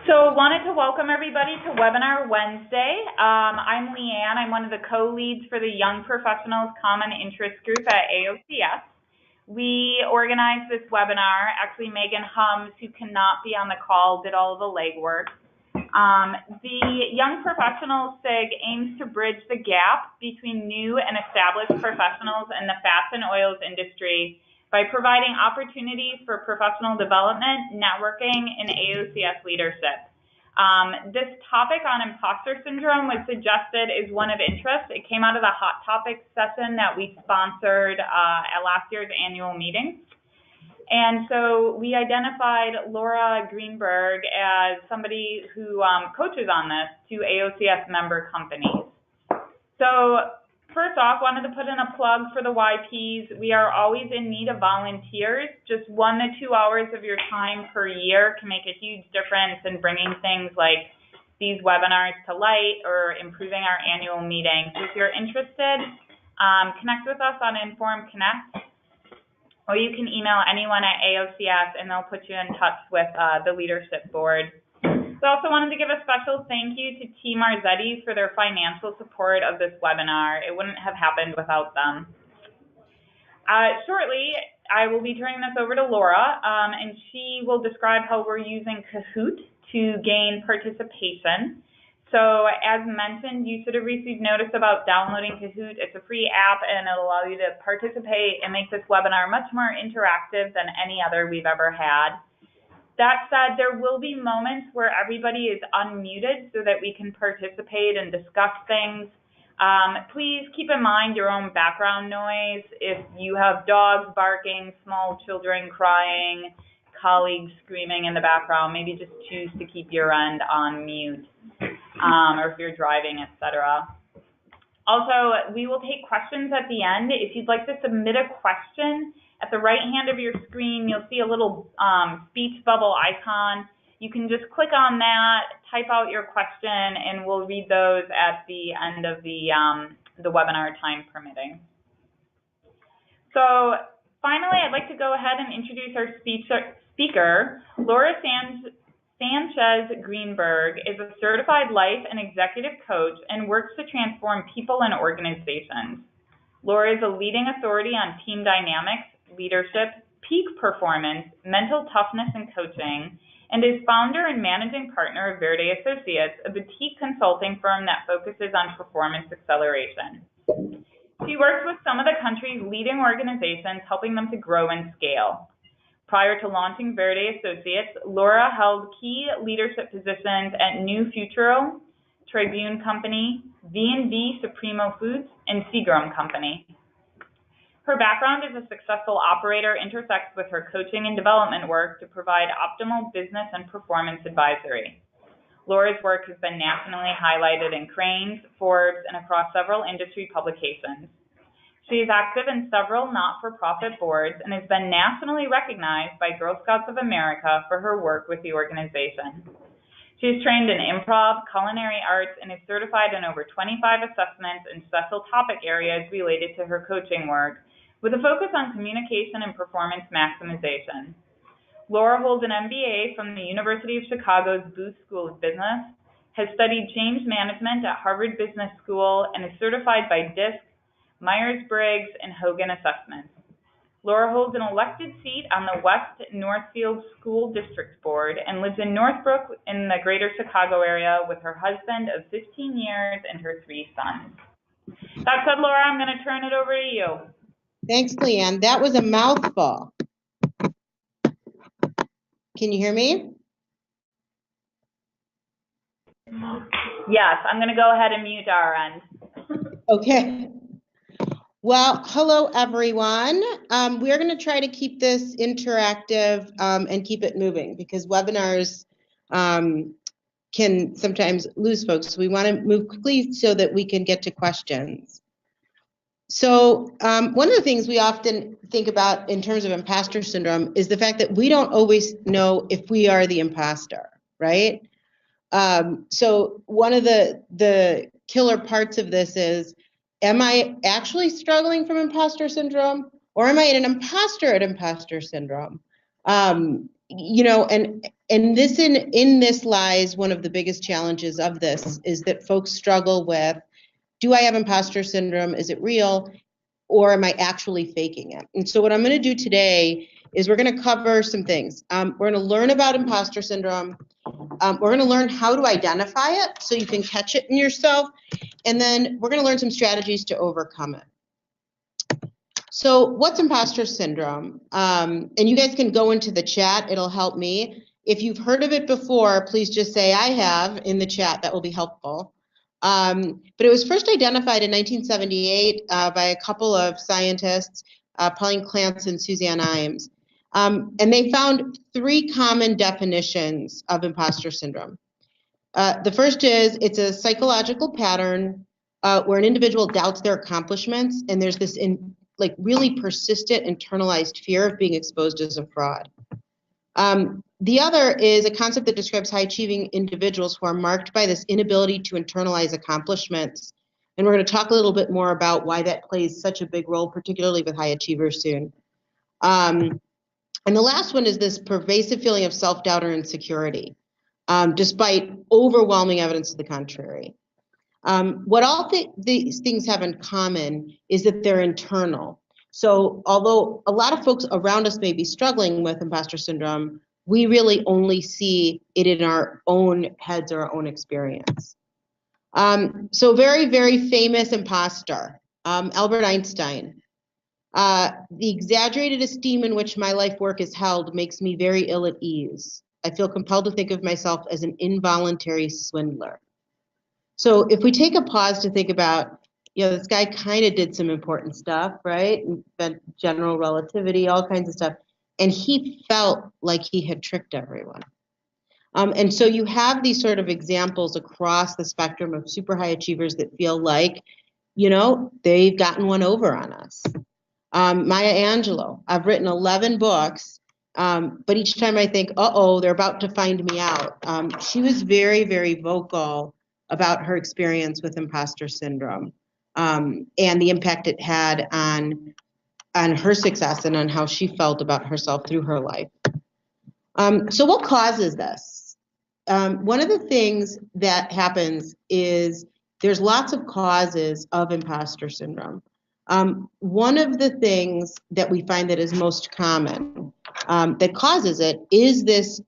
So wanted to welcome everybody to Webinar Wednesday. I'm Leanne. I'm one of the co-leads for the Young Professionals Common Interest Group at AOCS. We organized this webinar. Actually, Megan Hums, who cannot be on the call, did all of the legwork. The Young Professionals SIG aims to bridge the gap between new and established professionals in the fats and oils industry by providing opportunities for professional development, networking, and AOCS leadership. This topic on imposter syndrome was suggested as one of interest. It came out of the Hot Topics session that we sponsored at last year's annual meeting. And so we identified Laura Greenberg as somebody who coaches on this to AOCS member companies. So first off, wanted to put in a plug for the YPs. We are always in need of volunteers. Just 1 to 2 hours of your time per year can make a huge difference in bringing things like these webinars to light or improving our annual meeting. So if you're interested, connect with us on Inform Connect, or you can email anyone at AOCS and they'll put you in touch with the leadership board. We also wanted to give a special thank you to Team Marzetti for their financial support of this webinar. It wouldn't have happened without them. Shortly, I will be turning this over to Laura, and she will describe how we're using Kahoot to gain participation. So as mentioned, you should have received notice about downloading Kahoot. It's a free app, and it'll allow you to participate and make this webinar much more interactive than any other we've ever had. That said, there will be moments where everybody is unmuted so that we can participate and discuss things. Please keep in mind your own background noise. If you have dogs barking, small children crying, colleagues screaming in the background, maybe just choose to keep your end on mute, or if you're driving, etc. Also, we will take questions at the end. If you'd like to submit a question, at the right hand of your screen, you'll see a little speech bubble icon. You can just click on that, type out your question, and we'll read those at the end of the webinar, time permitting. So finally, I'd like to go ahead and introduce our speaker. Laura Sanchez-Greenberg is a certified life and executive coach and works to transform people and organizations. Laura is a leading authority on team dynamics, leadership, peak performance, mental toughness, and coaching, and is founder and managing partner of Verde Associates, a boutique consulting firm that focuses on performance acceleration. She works with some of the country's leading organizations, helping them to grow and scale. Prior to launching Verde Associates, Laura held key leadership positions at New Futuro, Tribune Company, V&V Supremo Foods, and Seagram Company. Her background as a successful operator intersects with her coaching and development work to provide optimal business and performance advisory. Laura's work has been nationally highlighted in Crain's, Forbes, and across several industry publications. She is active in several not-for-profit boards and has been nationally recognized by Girl Scouts of America for her work with the organization. She is trained in improv, culinary arts, and is certified in over 25 assessments in special topic areas related to her coaching work, with a focus on communication and performance maximization. Laura holds an MBA from the University of Chicago's Booth School of Business, has studied change management at Harvard Business School, and is certified by DISC, Myers-Briggs, and Hogan Assessments. Laura holds an elected seat on the West Northfield School District Board and lives in Northbrook in the greater Chicago area with her husband of 15 years and her 3 sons. That said, Laura, I'm going to turn it over to you. Thanks, Leanne. That was a mouthful. Can you hear me? Yes, I'm going to go ahead and mute our end. Okay. Well, hello, everyone. We're going to try to keep this interactive and keep it moving because webinars can sometimes lose folks. So we want to move quickly so that we can get to questions. So one of the things we often think about in terms of imposter syndrome is the fact that we don't always know if we are the imposter, right? So one of the killer parts of this is, am I actually struggling from imposter syndrome, or am I an imposter at imposter syndrome? you know, and this in this lies one of the biggest challenges of this, is that folks struggle with, do I have imposter syndrome? Is it real? Or am I actually faking it? And so what I'm going to do today is we're going to cover some things. We're going to learn about imposter syndrome. We're going to learn how to identify it so you can catch it in yourself. And then we're going to learn some strategies to overcome it. So what's imposter syndrome? And you guys can go into the chat. It'll help me. If you've heard of it before, please just say I have in the chat. That will be helpful. But it was first identified in 1978 by a couple of scientists, Pauline Clance and Suzanne Imes. And they found three common definitions of imposter syndrome. The first is it's a psychological pattern where an individual doubts their accomplishments, and there's this really persistent internalized fear of being exposed as a fraud. The other is a concept that describes high-achieving individuals who are marked by this inability to internalize accomplishments. And we're going to talk a little bit more about why that plays such a big role, particularly with high achievers soon. And the last one is this pervasive feeling of self-doubt or insecurity, despite overwhelming evidence to the contrary. What all these things have in common is that they're internal. So although a lot of folks around us may be struggling with imposter syndrome, we really only see it in our own heads or our own experience. So very, very famous imposter, Albert Einstein. The exaggerated esteem in which my life work is held makes me very ill at ease. I feel compelled to think of myself as an involuntary swindler. So if we take a pause to think about, this guy kind of did some important stuff, right? General relativity, all kinds of stuff. And he felt like he had tricked everyone. And so you have these sort of examples across the spectrum of super high achievers that feel like, they've gotten one over on us. Maya Angelou, I've written 11 books, but each time I think, they're about to find me out. She was very, very vocal about her experience with imposter syndrome and the impact it had on her success and on how she felt about herself through her life. So what causes this? One of the things that happens is there's lots of causes of imposter syndrome. One of the things that we find that is most common that causes it is this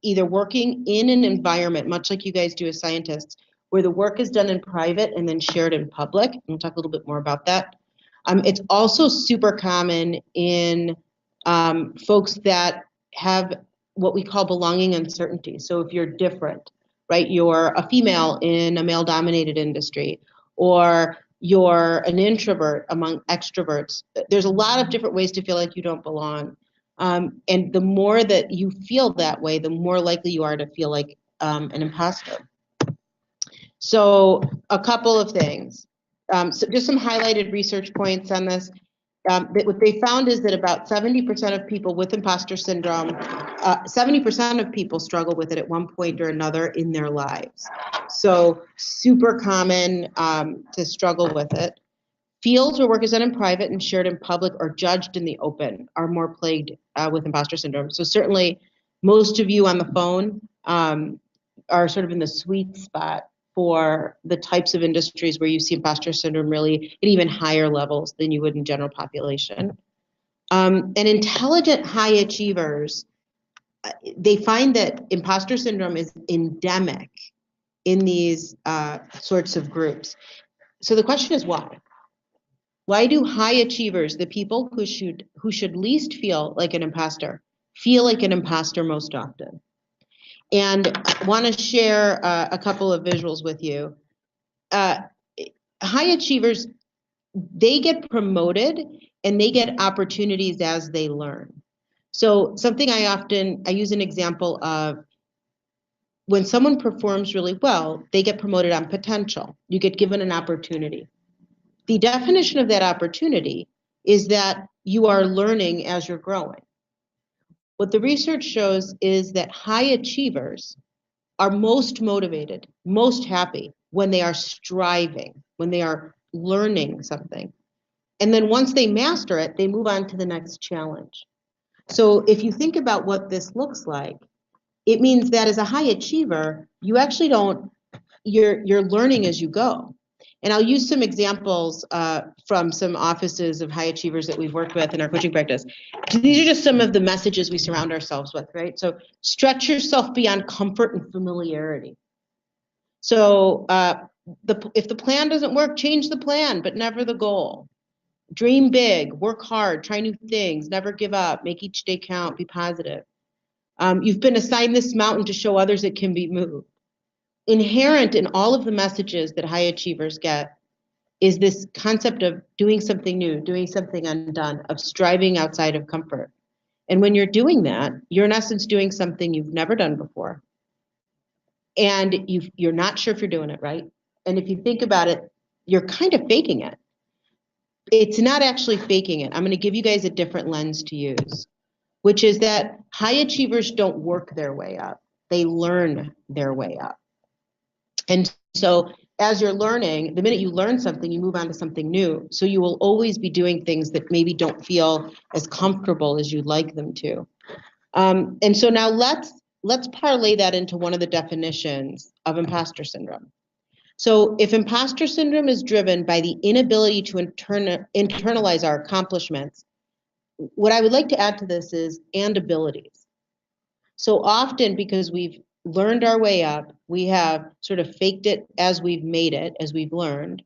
either working in an environment, much like you guys do as scientists, where the work is done in private and then shared in public. And we'll talk a little bit more about that. It's also super common in folks that have what we call belonging uncertainty. So if you're different, right, you're a female in a male-dominated industry, or you're an introvert among extroverts, there's a lot of different ways to feel like you don't belong. And the more that you feel that way, the more likely you are to feel like an imposter. So a couple of things. So just some highlighted research points on this. What they found is that about 70% of people with imposter syndrome, 70% of people struggle with it at one point or another in their lives. So super common to struggle with it. Fields where work is done in private and shared in public or judged in the open are more plagued with imposter syndrome. So certainly most of you on the phone are sort of in the sweet spot for the types of industries where you see imposter syndrome really at even higher levels than you would in general population. And intelligent high achievers, they find that imposter syndrome is endemic in these sorts of groups. So the question is why? Why do high achievers, the people who should least feel like an imposter, feel like an imposter most often? And I want to share a couple of visuals with you. High achievers, they get promoted and they get opportunities as they learn. So something I use an example of when someone performs really well, they get promoted on potential. You get given an opportunity. The definition of that opportunity is that you are learning as you're growing. What the research shows is that high achievers are most motivated, most happy when they are striving, when they are learning something. And then once they master it, they move on to the next challenge. So if you think about what this looks like, it means that as a high achiever, you actually don't, you're learning as you go. And I'll use some examples from some offices of high achievers that we've worked with in our coaching practice. These are just some of the messages we surround ourselves with, right? So stretch yourself beyond comfort and familiarity. So if the plan doesn't work, change the plan, but never the goal. Dream big, work hard, try new things, never give up, make each day count, be positive. You've been assigned this mountain to show others it can be moved. Inherent in all of the messages that high achievers get is this concept of doing something new, doing something undone, of striving outside of comfort. And when you're doing that, you're in essence doing something you've never done before. And you're not sure if you're doing it right. And if you think about it, you're kind of faking it. It's not actually faking it. I'm going to give you guys a different lens to use, which is that high achievers don't work their way up. They learn their way up. And so as you're learning, the minute you learn something, you move on to something new. So you will always be doing things that maybe don't feel as comfortable as you'd like them to. And so now let's parlay that into one of the definitions of imposter syndrome. So if imposter syndrome is driven by the inability to internalize our accomplishments, what I would like to add to this is and abilities. So often because we've learned our way up, we have sort of faked it as we've made it, as we've learned,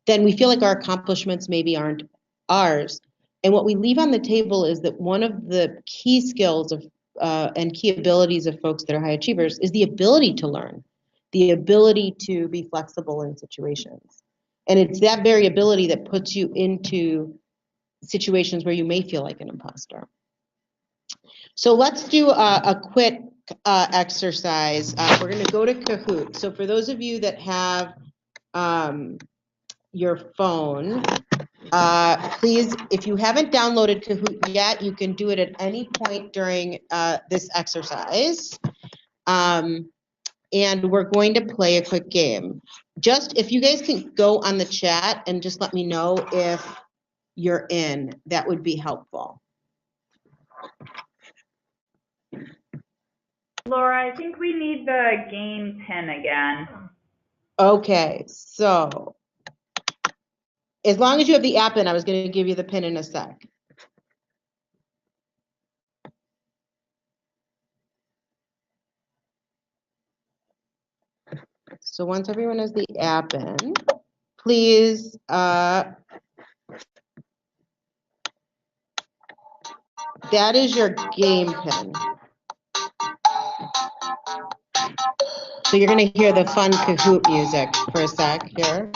then we feel like our accomplishments maybe aren't ours. And what we leave on the table is that one of the key skills of and key abilities of folks that are high achievers is the ability to learn, the ability to be flexible in situations. And it's that very ability that puts you into situations where you may feel like an imposter. So let's do a quick exercise. We're going to go to Kahoot. So for those of you that have your phone, please, if you haven't downloaded Kahoot yet, you can do it at any point during this exercise. And we're going to play a quick game. Just if you guys can go on the chat and just let me know if you're in, that would be helpful. Laura, I think we need the game pin again. Okay, so as long as you have the app in, I was going to give you the pin in a sec. So once everyone has the app in, please that is your game pin. So you're going to hear the fun Kahoot music for a sec here.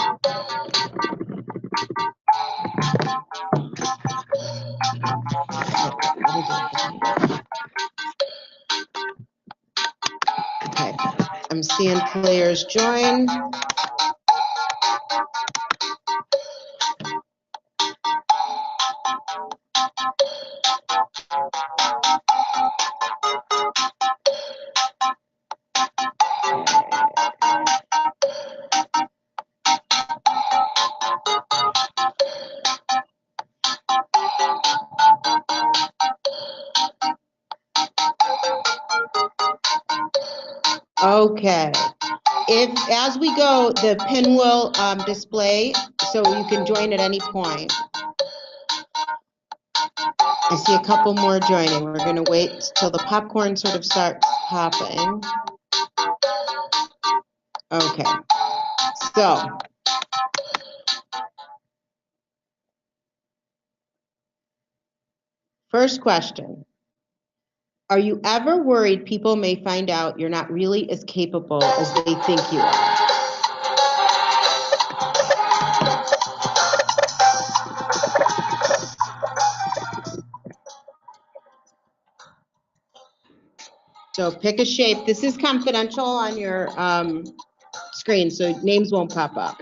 Okay, I'm seeing players join. Okay. If as we go, the pin will display, so you can join at any point. I see a couple more joining. We're going to wait till the popcorn sort of starts popping. Okay. So first question. Are you ever worried people may find out you're not really as capable as they think you are? So pick a shape. This is confidential on your screen, so names won't pop up.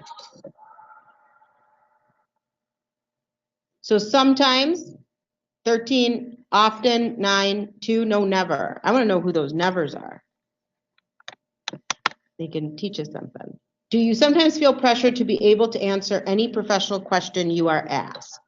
So sometimes, 13, often, 9, 2, no, never. I want to know who those nevers are. They can teach us something. Do you sometimes feel pressure to be able to answer any professional question you are asked?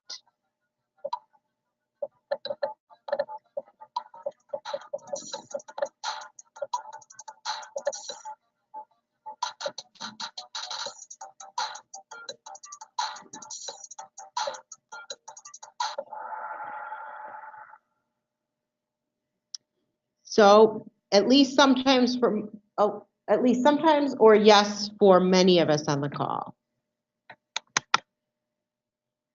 So at least sometimes or yes for many of us on the call.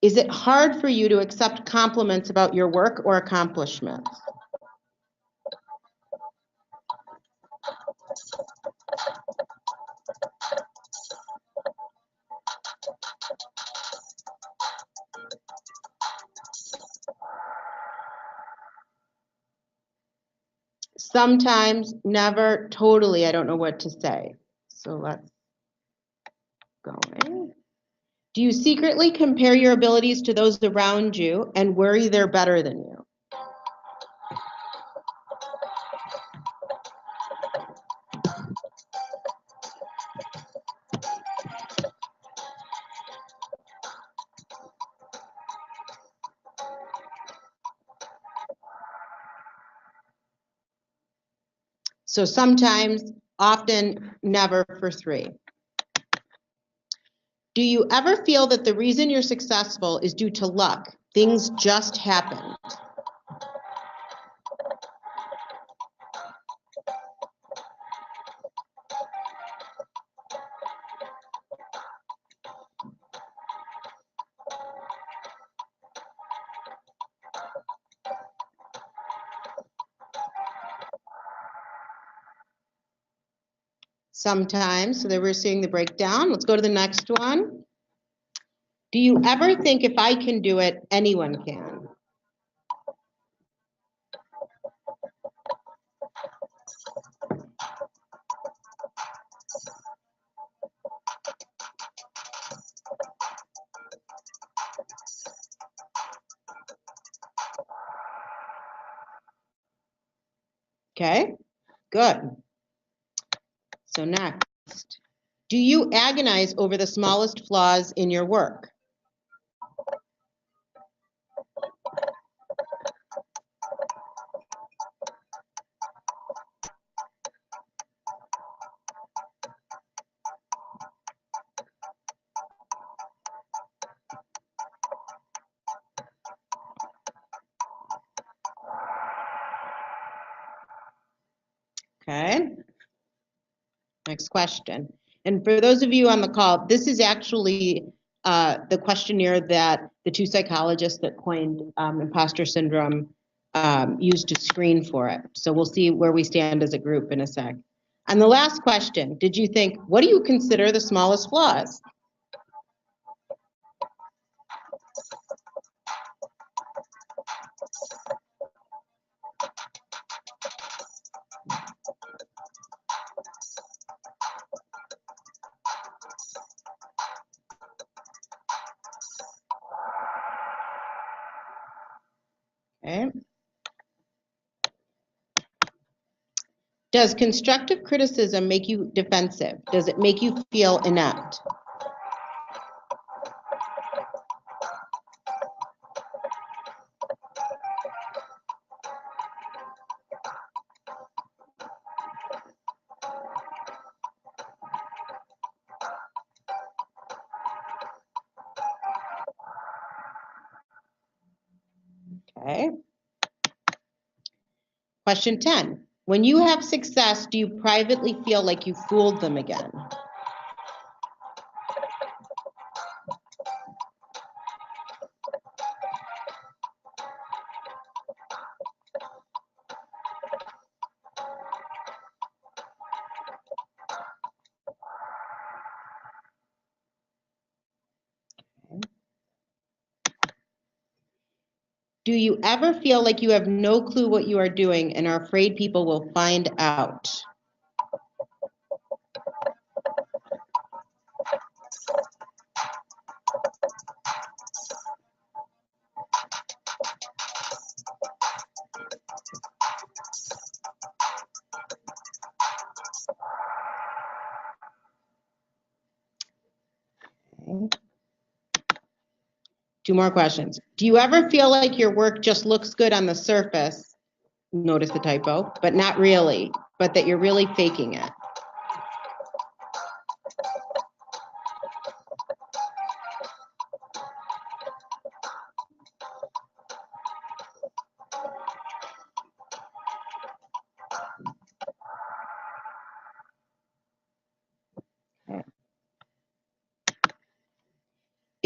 Is it hard for you to accept compliments about your work or accomplishments? Sometimes, never, totally, I don't know what to say. So let's go in. Do you secretly compare your abilities to those around you and worry they're better than you? So sometimes, often, never for 3. Do you ever feel that the reason you're successful is due to luck? Things just happen. Sometimes, so that we're seeing the breakdown. Let's go to the next one. Do you ever think if I can do it, anyone can? Okay, good. So next, do you agonize over the smallest flaws in your work? Okay. Next question. And for those of you on the call, this is actually the questionnaire that the 2 psychologists that coined imposter syndrome used to screen for it. So we'll see where we stand as a group in a sec. And the last question, did you think, what do you consider the smallest flaws? Okay. Does constructive criticism make you defensive? Does it make you feel inept? Okay. Question 10. When you have success, do you privately feel like you fooled them again? Do you ever feel like you have no clue what you are doing and are afraid people will find out? Okay. 2 more questions. Do you ever feel like your work just looks good on the surface? Notice the typo, but not really, but that you're really faking it?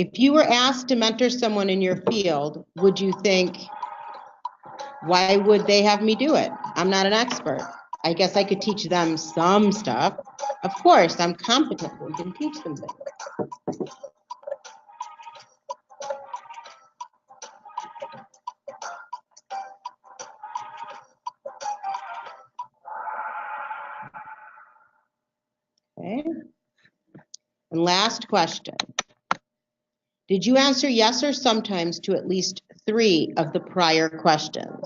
If you were asked to mentor someone in your field, would you think, why would they have me do it? I'm not an expert. I guess I could teach them some stuff. Of course, I'm competent and can teach them things. Okay. And last question. Did you answer yes or sometimes to at least 3 of the prior questions?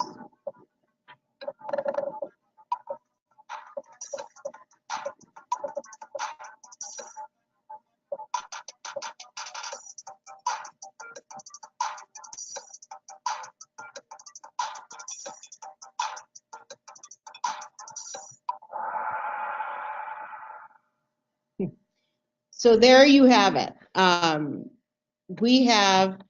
So there you have it. We have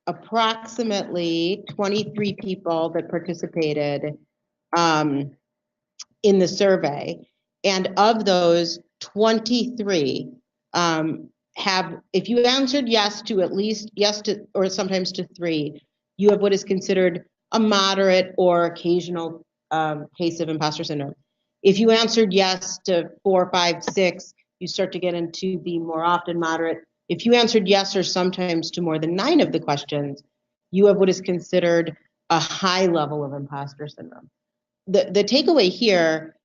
approximately 23 people that participated in the survey, and of those 23 have, if you answered yes to at least, yes to, or sometimes to 3, you have what is considered a moderate or occasional case of imposter syndrome. If you answered yes to 4, 5, 6, you start to get into the more often moderate. If you answered yes or sometimes to more than 9 of the questions, you have what is considered a high level of imposter syndrome. The takeaway here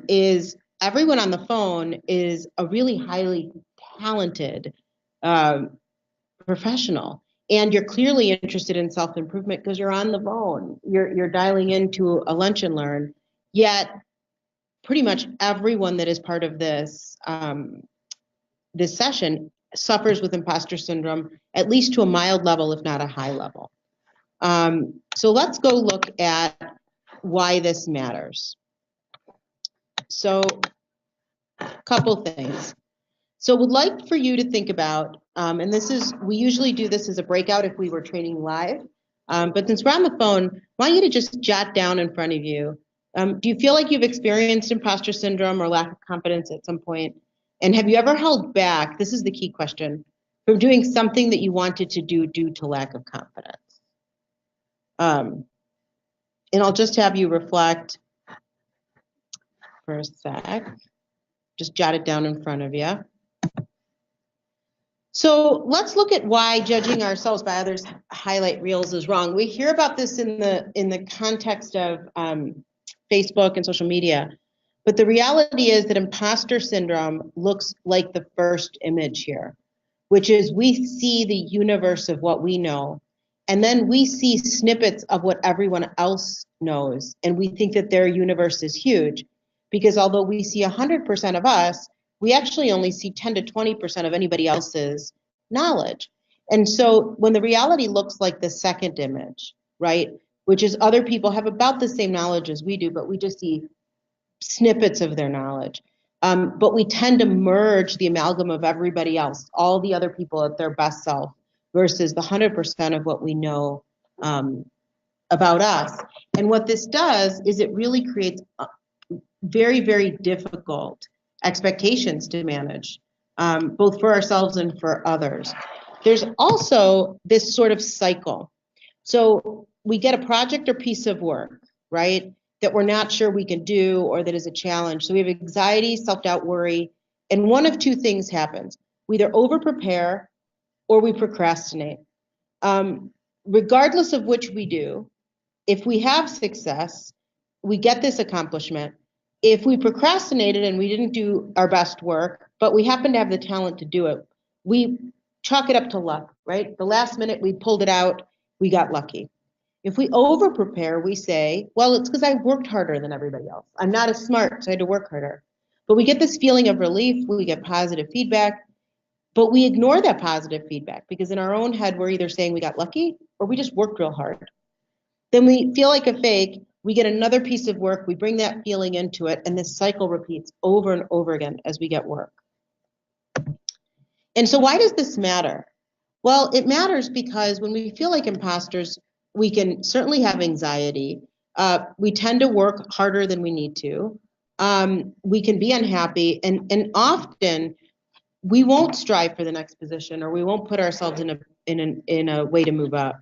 is everyone on the phone is a really highly talented professional, and you're clearly interested in self-improvement because you're on the phone. You're dialing into a lunch and learn. Yet, pretty much everyone that is part of this this session suffers with imposter syndrome, at least to a mild level, if not a high level. So let's go look at why this matters. So, a couple things. So would like for you to think about, and this is, we usually do this as a breakout if we were training live, but since we're on the phone, I want you to just jot down in front of you. Do you feel like you've experienced imposter syndrome or lack of confidence at some point? And have you ever held back, this is the key question, from doing something that you wanted to do due to lack of confidence? And I'll just have you reflect for a sec. Just jot it down in front of you. So let's look at why judging ourselves by others' highlight reels is wrong. We hear about this in the context of Facebook and social media, but the reality is that imposter syndrome looks like the first image here, which is we see the universe of what we know, and then we see snippets of what everyone else knows, and we think that their universe is huge, because although we see 100% of us, we actually only see 10 to 20% of anybody else's knowledge. And so when the reality looks like the second image, right, which is other people have about the same knowledge as we do, but we just see snippets of their knowledge. But we tend to merge the amalgam of everybody else, all the other people at their best self, versus the 100% of what we know about us. And what this does is it really creates very, very difficult expectations to manage, both for ourselves and for others. There's also this sort of cycle. So we get a project or piece of work, right, that we're not sure we can do or that is a challenge. So we have anxiety, self-doubt, worry, and one of 2 things happens. We either over-prepare or we procrastinate. Regardless of which we do, if we have success, we get this accomplishment. If we procrastinated and we didn't do our best work, but we happen to have the talent to do it, we chalk it up to luck, right? The last minute we pulled it out, we got lucky. If we over-prepare, we say, well, it's because I worked harder than everybody else. I'm not as smart, so I had to work harder. But we get this feeling of relief, we get positive feedback, but we ignore that positive feedback because in our own head, we're either saying we got lucky or we just worked real hard. Then we feel like a fake, we get another piece of work, we bring that feeling into it, and this cycle repeats over and over again as we get work. And so why does this matter? Well, it matters because when we feel like imposters, we can certainly have anxiety. We tend to work harder than we need to. We can be unhappy, and often we won't strive for the next position, or we won't put ourselves in a way to move up.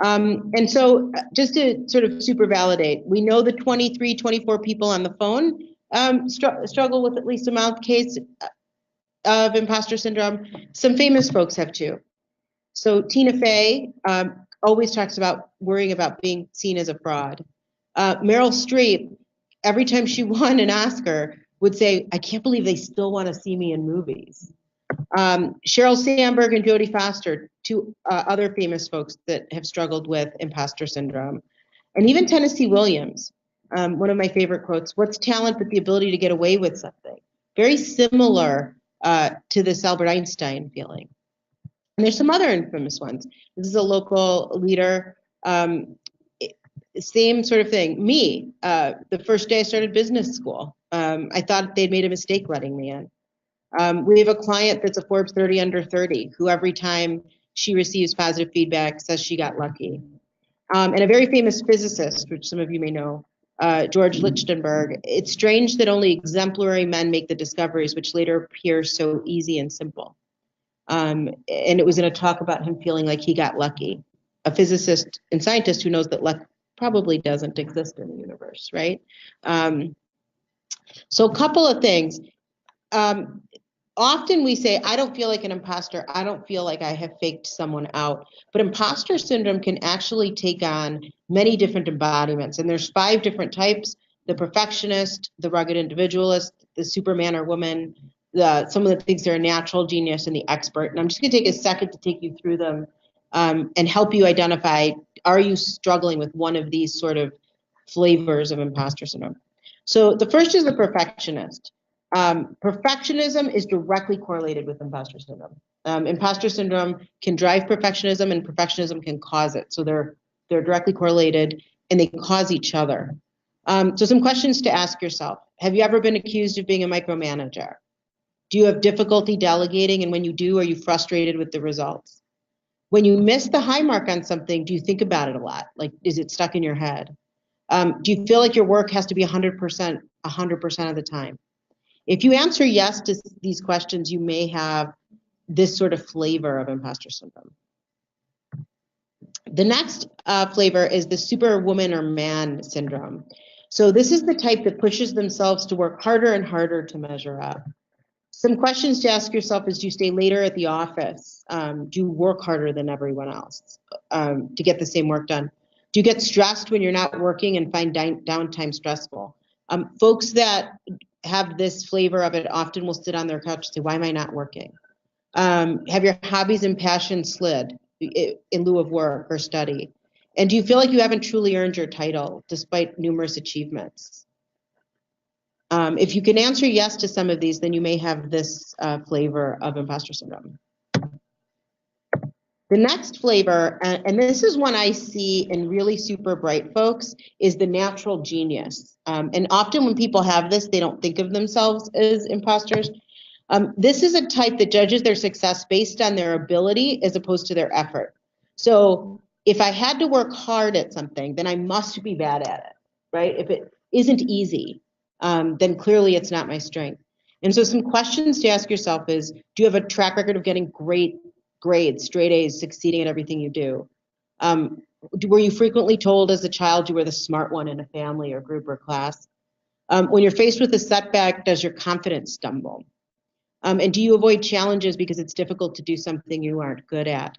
And so just to sort of super validate, we know the 23, 24 people on the phone struggle with at least a mild case of imposter syndrome. Some famous folks have too. So Tina Fey always talks about worrying about being seen as a fraud. Meryl Streep, every time she won an Oscar, would say, I can't believe they still want to see me in movies. Sheryl Sandberg and Jodie Foster, two other famous folks that have struggled with imposter syndrome. And even Tennessee Williams, one of my favorite quotes, what's talent but the ability to get away with something? Very similar to this Albert Einstein feeling. And there's some other infamous ones. This is a local leader, same sort of thing. Me, the first day I started business school, I thought they'd made a mistake letting me in. We have a client that's a Forbes 30 under 30, who every time she receives positive feedback says she got lucky. And a very famous physicist, which some of you may know, George Lichtenberg. It's strange that only exemplary men make the discoveries which later appear so easy and simple. And it was in a talk about him feeling like he got lucky. A physicist and scientist who knows that luck probably doesn't exist in the universe, right? So a couple of things. Often we say, I don't feel like an imposter. I don't feel like I have faked someone out. But imposter syndrome can actually take on many different embodiments. And there's 5 different types: the perfectionist, the rugged individualist, the superman or woman, some of the things that are natural genius, and the expert. And I'm just going to take a second to take you through them and help you identify, are you struggling with one of these sort of flavors of imposter syndrome? So the first is the perfectionist. Perfectionism is directly correlated with imposter syndrome. Imposter syndrome can drive perfectionism, and perfectionism can cause it. So they're directly correlated, and they cause each other. So some questions to ask yourself. Have you ever been accused of being a micromanager? Do you have difficulty delegating? And when you do, are you frustrated with the results? When you miss the high mark on something, do you think about it a lot? Like, is it stuck in your head? Do you feel like your work has to be 100% of the time? If you answer yes to these questions, you may have this sort of flavor of imposter syndrome. The next flavor is the superwoman or man syndrome. So this is the type that pushes themselves to work harder and harder to measure up. Some questions to ask yourself is, do you stay later at the office? Do you work harder than everyone else to get the same work done? Do you get stressed when you're not working and find downtime stressful? Folks that have this flavor of it often will sit on their couch and say, why am I not working? Have your hobbies and passions slid in lieu of work or study? And do you feel like you haven't truly earned your title despite numerous achievements? If you can answer yes to some of these, then you may have this flavor of imposter syndrome. The next flavor, and this is one I see in really super bright folks, is the natural genius. And often when people have this, they don't think of themselves as imposters. This is a type that judges their success based on their ability as opposed to their effort. So if I had to work hard at something, then I must be bad at it, right? If it isn't easy, then clearly it's not my strength. And so some questions to ask yourself is, do you have a track record of getting great grades, straight A's, succeeding at everything you do? Were you frequently told as a child you were the smart one in a family or group or class? When you're faced with a setback, does your confidence stumble? And do you avoid challenges because it's difficult to do something you aren't good at?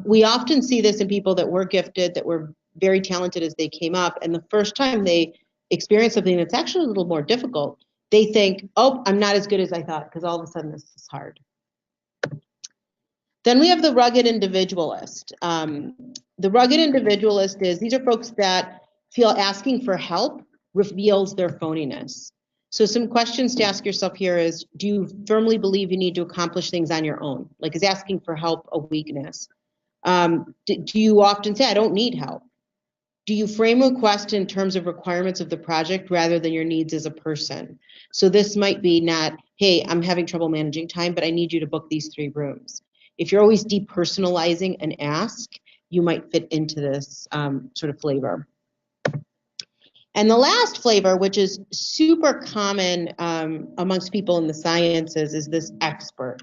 We often see this in people that were gifted, that were very talented as they came up, and the first time they experience something that's actually a little more difficult, they think, oh, I'm not as good as I thought, because all of a sudden this is hard. Then we have the rugged individualist. The rugged individualist is, these are folks that feel asking for help reveals their phoniness. So some questions to ask yourself here is, do you firmly believe you need to accomplish things on your own? Like, is asking for help a weakness? Do you often say, I don't need help? Do you frame a request in terms of requirements of the project rather than your needs as a person? So this might be not, hey, I'm having trouble managing time, but I need you to book these 3 rooms. If you're always depersonalizing an ask, you might fit into this sort of flavor. And the last flavor, which is super common amongst people in the sciences, is this expert.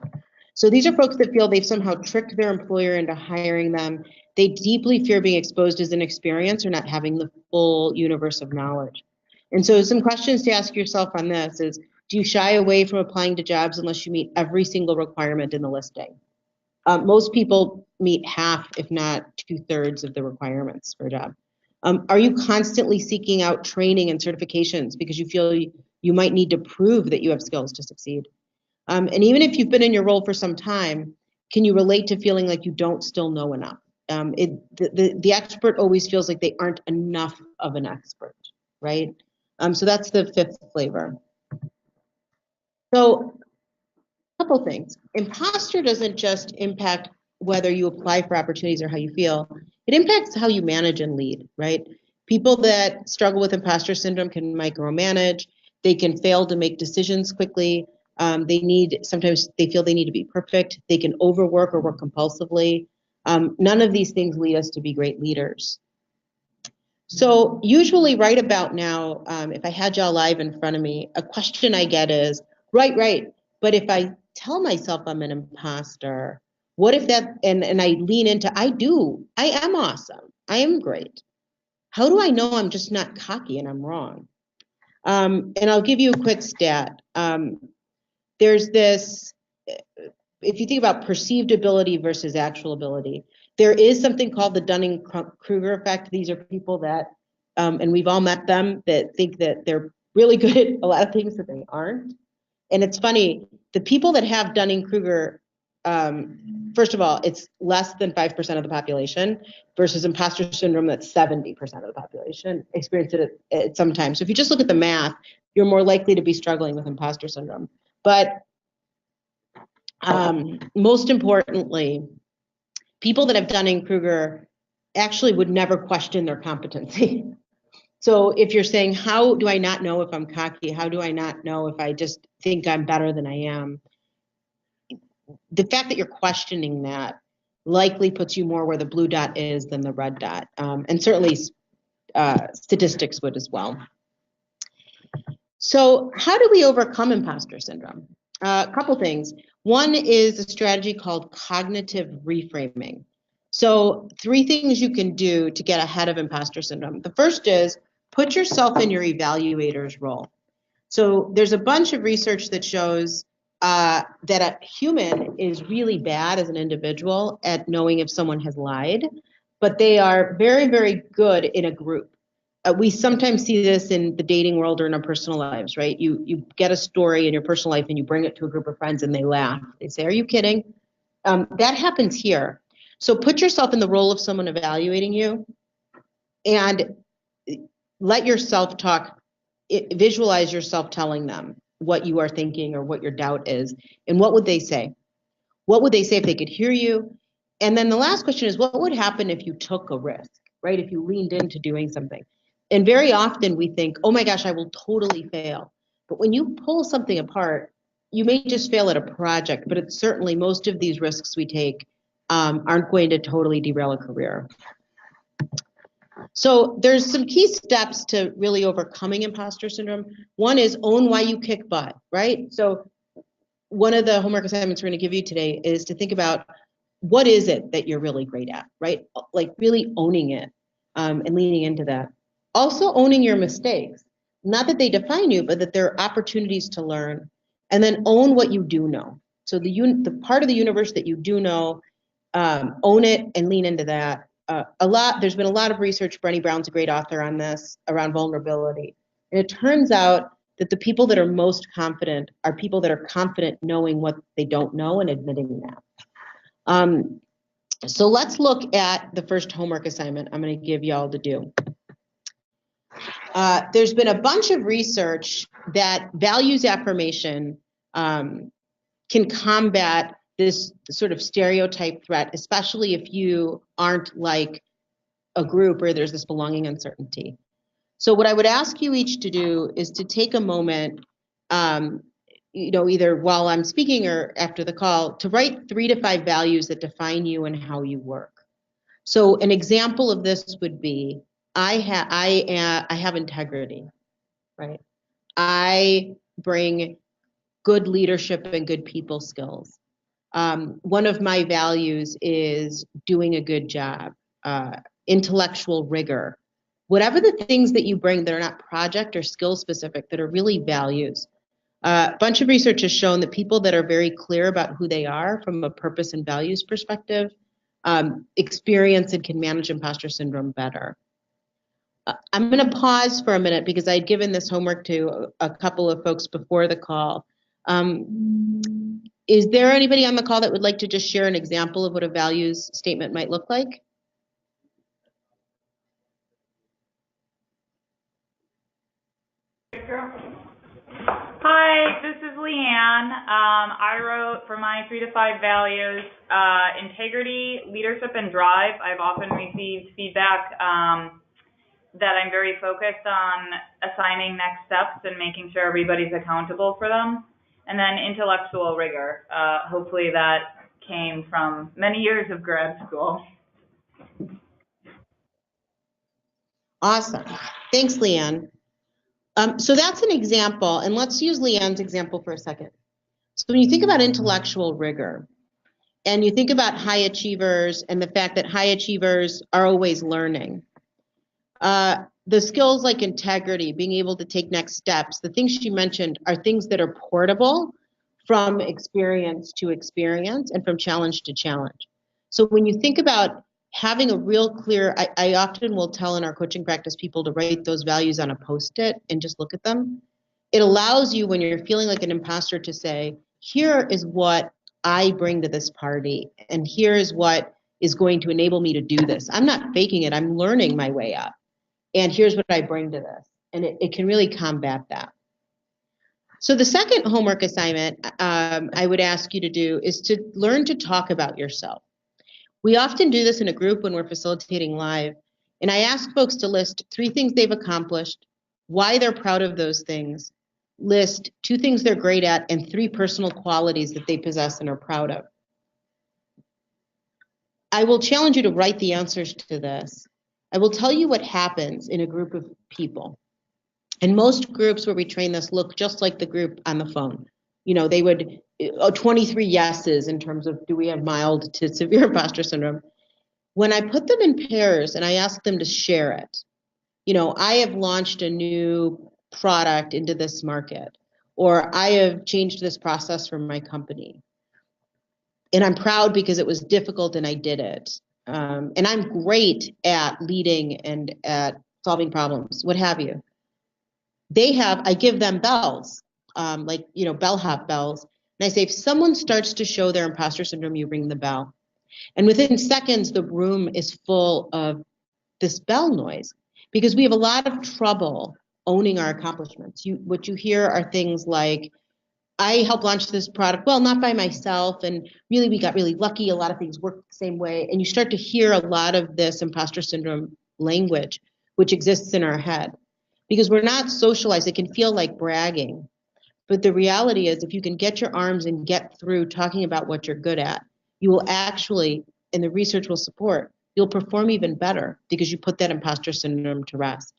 So these are folks that feel they've somehow tricked their employer into hiring them. They deeply fear being exposed as inexperienced or not having the full universe of knowledge. And so some questions to ask yourself on this is, do you shy away from applying to jobs unless you meet every single requirement in the listing? Most people meet half, if not 2/3 of the requirements for a job. Are you constantly seeking out training and certifications because you feel you might need to prove that you have skills to succeed? And even if you've been in your role for some time, can you relate to feeling like you don't still know enough? The expert always feels like they aren't enough of an expert, right? So that's the fifth flavor. So a couple things. Imposter doesn't just impact whether you apply for opportunities or how you feel. It impacts how you manage and lead, right? People that struggle with imposter syndrome can micromanage. They can fail to make decisions quickly. Sometimes they feel they need to be perfect. They can overwork or work compulsively. None of these things lead us to be great leaders. So usually right about now, if I had y'all live in front of me, a question I get is, right, but if I tell myself I'm an imposter, what if that, and I lean into, I am awesome, I am great. How do I know I'm just not cocky and I'm wrong? And I'll give you a quick stat. There's this, if you think about perceived ability versus actual ability, there is something called the Dunning-Kruger effect. These are people that, and we've all met them, that think that they're really good at a lot of things that they aren't. And it's funny, the people that have Dunning-Kruger, first of all, it's less than 5% of the population versus imposter syndrome, that's 70% of the population experience it at some time. So if you just look at the math, you're more likely to be struggling with imposter syndrome. But most importantly, people that have Dunning-Kruger actually would never question their competency. So if you're saying, how do I not know if I'm cocky? How do I not know if I just think I'm better than I am? The fact that you're questioning that likely puts you more where the blue dot is than the red dot. And certainly statistics would as well. So how do we overcome imposter syndrome? A couple things. One is a strategy called cognitive reframing. So 3 things you can do to get ahead of imposter syndrome. The first is put yourself in your evaluator's role. So there's a bunch of research that shows that a human is really bad as an individual at knowing if someone has lied, but they are very, very good in a group. We sometimes see this in the dating world or in our personal lives, right? You get a story in your personal life and you bring it to a group of friends and they laugh. They say, "Are you kidding?" That happens here. So put yourself in the role of someone evaluating you and let yourself talk, visualize yourself telling them what you are thinking or what your doubt is. And what would they say? What would they say if they could hear you? And then the last question is, what would happen if you took a risk, right? If you leaned into doing something. And very often we think, oh my gosh, I will totally fail. But when you pull something apart, you may just fail at a project, but it's certainly most of these risks we take aren't going to totally derail a career. So there's some key steps to really overcoming imposter syndrome. One is own why you kick butt, right? So one of the homework assignments we're going to give you today is to think about what is it that you're really great at, right? Like really owning it and leaning into that. Also owning your mistakes, not that they define you, but that there are opportunities to learn. And then own what you do know. So the part of the universe that you do know, own it and lean into that. There's been a lot of research, Brené Brown's a great author on this, around vulnerability. And it turns out that the people that are most confident are people that are confident knowing what they don't know and admitting that. So let's look at the first homework assignment I'm going to give y'all to do. There's been a bunch of research that values affirmation can combat this sort of stereotype threat, especially if you aren't like a group where there's this belonging uncertainty. So what I would ask you each to do is to take a moment, either while I'm speaking or after the call, to write 3 to 5 values that define you and how you work. So an example of this would be, I have integrity, right? I bring good leadership and good people skills. One of my values is doing a good job, intellectual rigor. Whatever the things that you bring that are not project or skill specific, that are really values. A bunch of research has shown that people that are very clear about who they are from a purpose and values perspective experience and can manage imposter syndrome better. I'm going to pause for a minute because I'd given this homework to a couple of folks before the call. Is there anybody on the call that would like to just share an example of what a values statement might look like? Hi, this is Leanne. I wrote for my 3 to 5 values, integrity, leadership, and drive. I've often received feedback that I'm very focused on assigning next steps and making sure everybody's accountable for them. And then intellectual rigor. Hopefully that came from many years of grad school. Awesome. Thanks, Leanne. So that's an example, and let's use Leanne's example for a second. So when you think about intellectual rigor, and you think about high achievers and the fact that high achievers are always learning, the skills like integrity, being able to take next steps, the things she mentioned are things that are portable from experience to experience and from challenge to challenge. So when you think about having a real clear, I often will tell in our coaching practice people to write those values on a Post-it and just look at them. It allows you when you're feeling like an imposter to say, here is what I bring to this party, and here is what is going to enable me to do this. I'm not faking it, I'm learning my way up. And here's what I bring to this. And it can really combat that. So the second homework assignment I would ask you to do is to learn to talk about yourself. We often do this in a group when we're facilitating live. And I ask folks to list 3 things they've accomplished, why they're proud of those things, list 2 things they're great at, and 3 personal qualities that they possess and are proud of. I will challenge you to write the answers to this. I will tell you what happens in a group of people. And most groups where we train this look just like the group on the phone. You know, they would, 23 yeses in terms of do we have mild to severe imposter syndrome. When I put them in pairs and I ask them to share it, you know, I have launched a new product into this market, or I have changed this process for my company. And I'm proud because it was difficult and I did it. And I'm great at leading and at solving problems, what have you. I give them bells, like, you know, bellhop bells. And I say, if someone starts to show their imposter syndrome, you ring the bell. And within seconds, the room is full of this bell noise because we have a lot of trouble owning our accomplishments. What you hear are things like, I helped launch this product, well, not by myself, and really we got really lucky, a lot of things worked the same way, and you start to hear a lot of this imposter syndrome language, which exists in our head. Because we're not socialized, it can feel like bragging. But the reality is, if you can get your arms and get through talking about what you're good at, you will actually, and the research will support, you'll perform even better because you put that imposter syndrome to rest.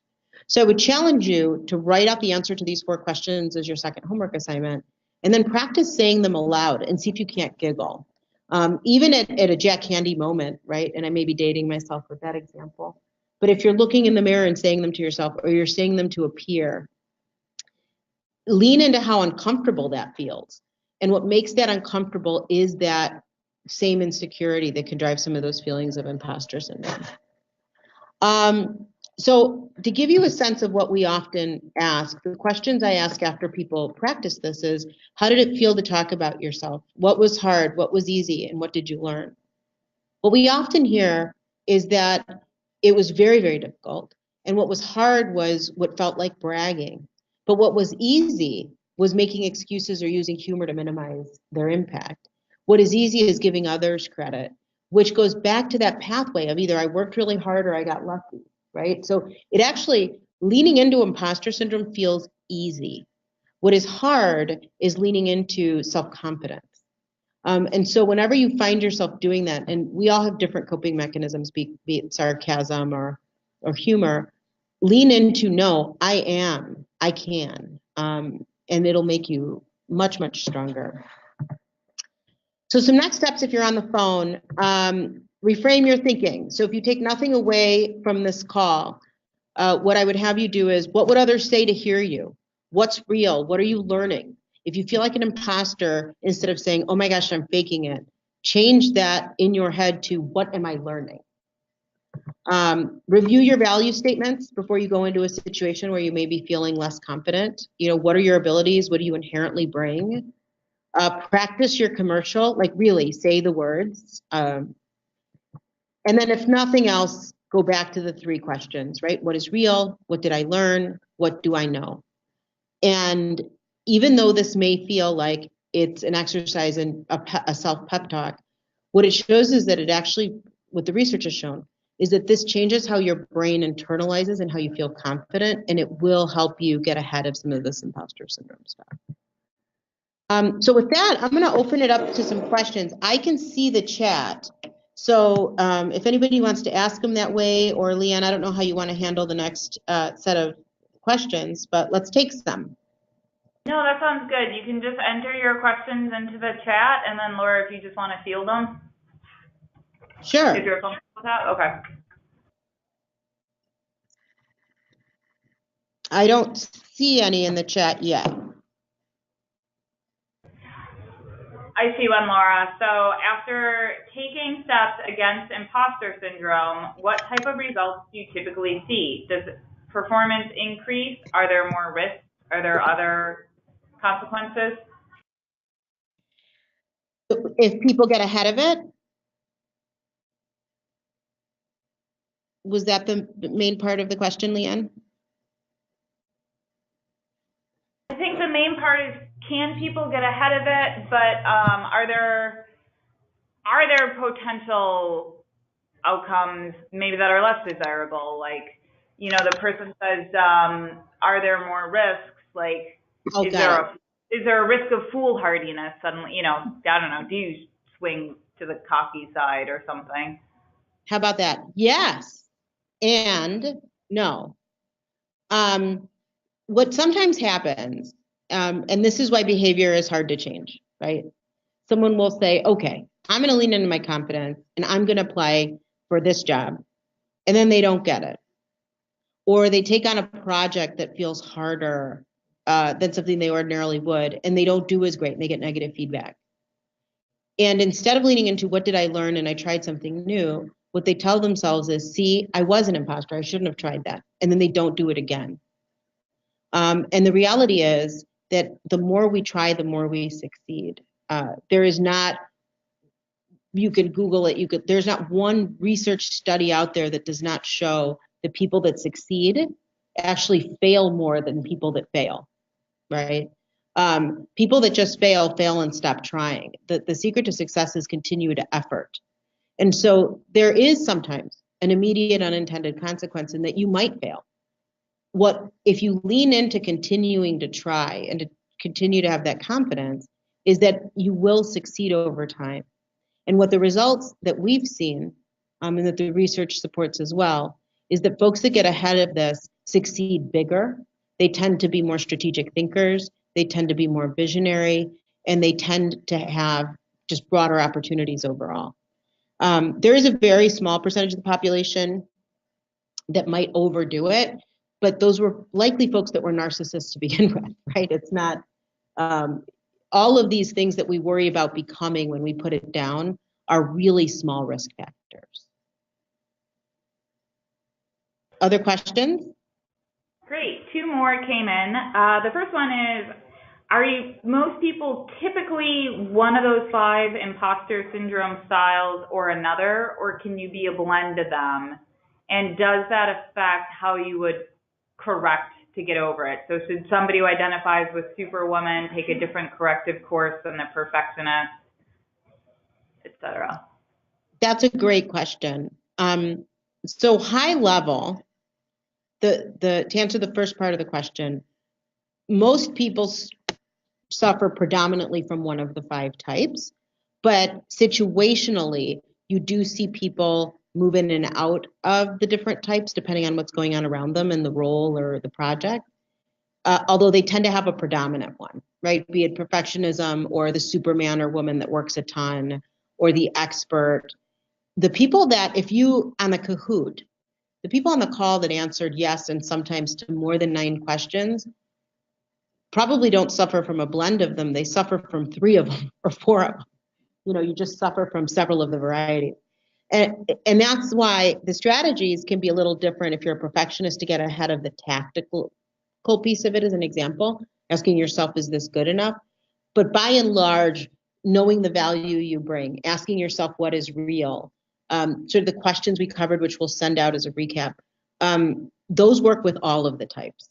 So I would challenge you to write out the answer to these 4 questions as your second homework assignment, and then practice saying them aloud and see if you can't giggle. Even at a Jack Handy moment, right? And I may be dating myself with that example. But if you're looking in the mirror and saying them to yourself, or you're saying them to a peer, lean into how uncomfortable that feels. And what makes that uncomfortable is that same insecurity that can drive some of those feelings of imposter syndrome. So to give you a sense of what we often ask, the questions I ask after people practice this is, how did it feel to talk about yourself? What was hard? What was easy? And what did you learn? What we often hear is that it was very, very difficult. And what was hard was what felt like bragging. But what was easy was making excuses or using humor to minimize their impact. What is easy is giving others credit, which goes back to that pathway of either I worked really hard or I got lucky, right? So it actually, leaning into imposter syndrome feels easy. What is hard is leaning into self-confidence. And so whenever you find yourself doing that, and we all have different coping mechanisms, be it sarcasm or or humor, lean into no, I am, I can, and it'll make you much, much stronger. So some next steps if you're on the phone, reframe your thinking. So if you take nothing away from this call, what I would have you do is, what would others say to hear you? What's real? What are you learning? If you feel like an imposter, instead of saying, oh my gosh, I'm faking it, change that in your head to, what am I learning? Review your value statements before you go into a situation where you may be feeling less confident. You know, what are your abilities? What do you inherently bring? Practice your commercial, like really say the words. And then if nothing else, go back to the 3 questions, right? What is real? What did I learn? What do I know? And even though this may feel like it's an exercise in a self-pep talk, what it shows is that it actually, what the research has shown, is that this changes how your brain internalizes and how you feel confident, and it will help you get ahead of some of this imposter syndrome stuff. So with that, I'm going to open it up to some questions. I can see the chat. So if anybody wants to ask them that way, or Leanne, I don't know how you want to handle the next set of questions, but let's take some. No, that sounds good. You can just enter your questions into the chat, and then Laura, if you just want to field them. Sure. If you're comfortable with that, okay. I don't see any in the chat yet. I see one, Laura. So after taking steps against imposter syndrome, what type of results do you typically see? Does performance increase? Are there more risks? Are there other consequences? If people get ahead of it? Was that the main part of the question, Leanne? I think the main part is, can people get ahead of it? But are there potential outcomes maybe that are less desirable? Like, you know, the person says, are there more risks? Like, is there a risk of foolhardiness suddenly? You know, I don't know. Do you swing to the cocky side or something? How about that? Yes and no. What sometimes happens, and this is why behavior is hard to change, right? Someone will say, okay, I'm going to lean into my confidence and I'm going to apply for this job. And then they don't get it. Or they take on a project that feels harder than something they ordinarily would, and they don't do as great and they get negative feedback. And instead of leaning into what did I learn and I tried something new, what they tell themselves is, see, I was an imposter, I shouldn't have tried that. And then they don't do it again. And the reality is that the more we try, the more we succeed. There is not, you could Google it, there's not one research study out there that does not show that people that succeed actually fail more than people that fail, right? People that just fail and stop trying. The secret to success is continued effort. And so there is sometimes an immediate unintended consequence in that you might fail. What if you lean into continuing to try and to continue to have that confidence is that you will succeed over time. And what the results that we've seen, and that the research supports as well, is that folks that get ahead of this succeed bigger. They tend to be more strategic thinkers. They tend to be more visionary, and they tend to have just broader opportunities overall. There is a very small percentage of the population that might overdo it, but those were likely folks that were narcissists to begin with, right? It's not, all of these things that we worry about becoming when we put it down are really small risk factors. Other questions? Great, 2 more came in. The first one is, most people typically one of those 5 imposter syndrome styles or another, or can you be a blend of them? And does that affect how you would correct to get over it? So should somebody who identifies with Superwoman take a different corrective course than the Perfectionist, etc.? That's a great question. So high level, to answer the first part of the question, most people suffer predominantly from one of the 5 types, but situationally, you do see people move in and out of the different types depending on what's going on around them and the role or the project. Although they tend to have a predominant one, right? Be it perfectionism or the Superman or woman that works a ton or the expert. The people that, if you, on the Kahoot, the people on the call that answered yes and sometimes to more than 9 questions probably don't suffer from a blend of them. They suffer from 3 of them or 4 of them. You just suffer from several of the varieties. And that's why the strategies can be a little different if you're a perfectionist to get ahead of the tactical piece of it, as an example, asking yourself, is this good enough? But by and large, knowing the value you bring, asking yourself what is real, sort of the questions we covered, which we'll send out as a recap, those work with all of the types.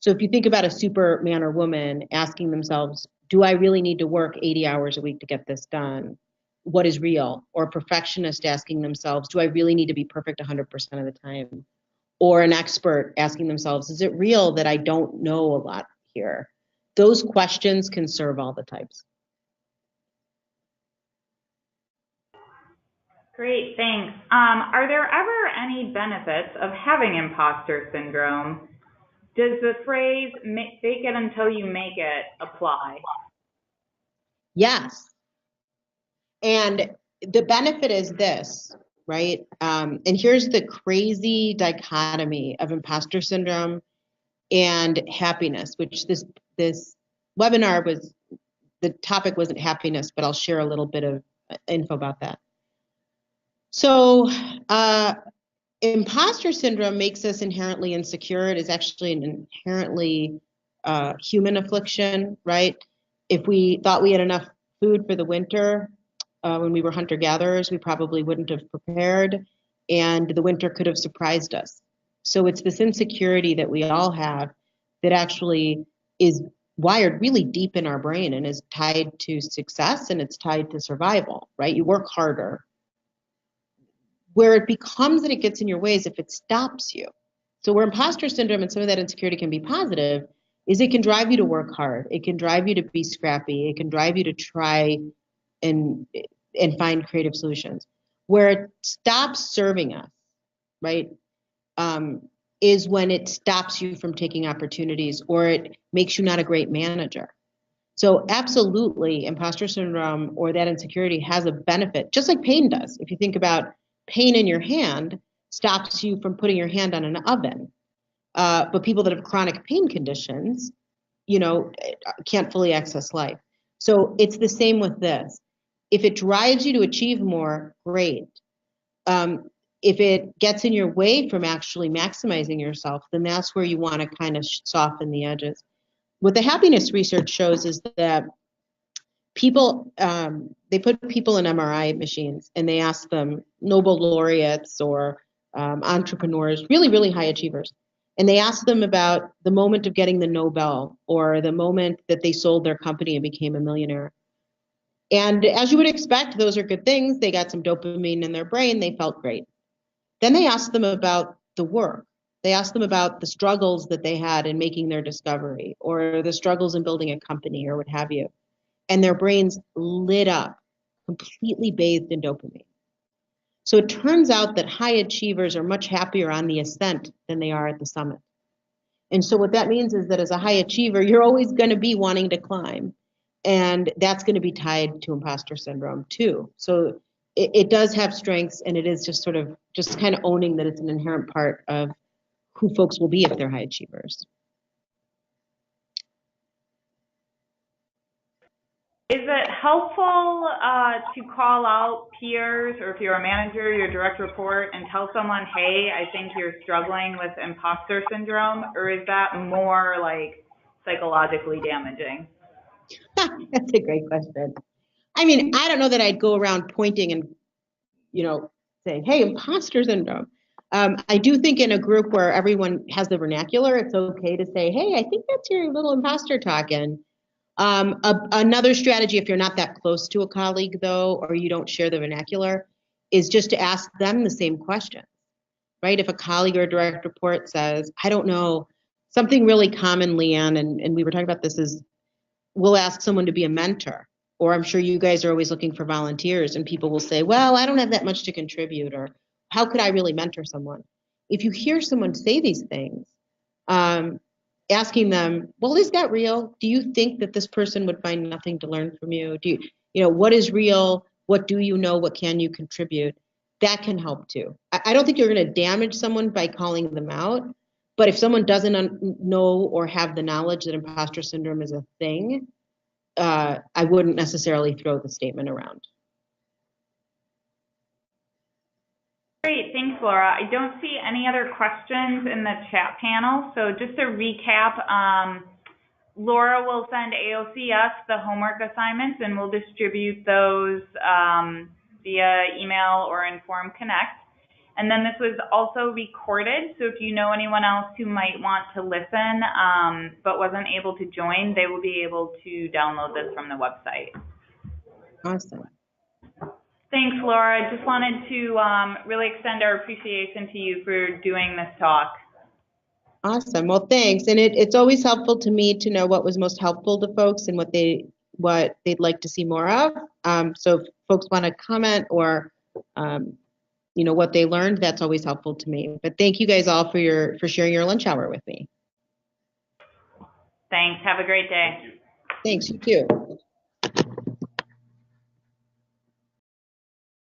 So if you think about a Superman or woman asking themselves, do I really need to work 80 hours a week to get this done? What is real? Or a perfectionist asking themselves, do I really need to be perfect 100% of the time? Or an expert asking themselves, is it real that I don't know a lot here? Those questions can serve all the types. Great, thanks. Are there ever any benefits of having imposter syndrome? Does the phrase fake it until you make it apply? Yes. And the benefit is this, right? And here's the crazy dichotomy of imposter syndrome and happiness, which this webinar was, the topic wasn't happiness, but I'll share a little bit of info about that. So imposter syndrome makes us inherently insecure. It is actually an inherently human affliction, right? If we thought we had enough food for the winter when we were hunter-gatherers, we probably wouldn't have prepared, and the winter could have surprised us. So it's this insecurity that we all have that actually is wired really deep in our brain and is tied to success, and it's tied to survival, right? You work harder. Where it becomes that it gets in your way is if it stops you. So where imposter syndrome and some of that insecurity can be positive is it can drive you to work hard. It can drive you to be scrappy. It can drive you to try and find creative solutions. Where it stops serving us, right, is when it stops you from taking opportunities or it makes you not a great manager. So absolutely, imposter syndrome or that insecurity has a benefit, just like pain does. If you think about pain in your hand stops you from putting your hand on an oven. But people that have chronic pain conditions, can't fully access life. So it's the same with this. If it drives you to achieve more, great. If it gets in your way from actually maximizing yourself, then that's where you want to kind of soften the edges. What the happiness research shows is that people, they put people in MRI machines and they ask them, Nobel laureates or entrepreneurs, really, really high achievers. And they ask them about the moment of getting the Nobel or the moment that they sold their company and became a millionaire. And as you would expect, those are good things. They got some dopamine in their brain. They felt great. Then they asked them about the work. They asked them about the struggles that they had in making their discovery or the struggles in building a company or what have you. And their brains lit up, completely bathed in dopamine. So it turns out that high achievers are much happier on the ascent than they are at the summit. And so what that means is that as a high achiever, you're always going to be wanting to climb. And that's going to be tied to imposter syndrome too. So it does have strengths, and it is just sort of just kind of owning that it's an inherent part of who folks will be if they're high achievers. Is it helpful to call out peers, or if you're a manager, your direct report, and tell someone, hey, I think you're struggling with imposter syndrome, or is that more like psychologically damaging? That's a great question. I mean, I don't know that I'd go around pointing and, saying, hey, imposter syndrome. I do think in a group where everyone has the vernacular, it's okay to say, hey, I think that's your little imposter talking. Another strategy, if you're not that close to a colleague, though, or you don't share the vernacular, is just to ask them the same question, right? If a colleague or a direct report says, I don't know, something really common, Leanne, and we were talking about this, is we'll ask someone to be a mentor, or I'm sure you guys are always looking for volunteers, and people will say, well, I don't have that much to contribute, or how could I really mentor someone? If you hear someone say these things, asking them, well, is that real? Do you think that this person would find nothing to learn from you? What is real? What do you know? What can you contribute? That can help too. I don't think you're going to damage someone by calling them out, but if someone doesn't know or have the knowledge that imposter syndrome is a thing, I wouldn't necessarily throw the statement around. Great, thanks, Laura. I don't see any other questions in the chat panel. So just to recap, Laura will send AOCS the homework assignments, and we'll distribute those via email or Inform Connect. And then this was also recorded, so if you know anyone else who might want to listen but wasn't able to join, they will be able to download this from the website. Awesome. Thanks, Laura. I just wanted to really extend our appreciation to you for doing this talk. Awesome. Well, thanks. And it's always helpful to me to know what was most helpful to folks and what they'd like to see more of. So if folks want to comment or what they learned, that's always helpful to me. But thank you guys all for sharing your lunch hour with me. Thanks. Have a great day. Thanks. You too.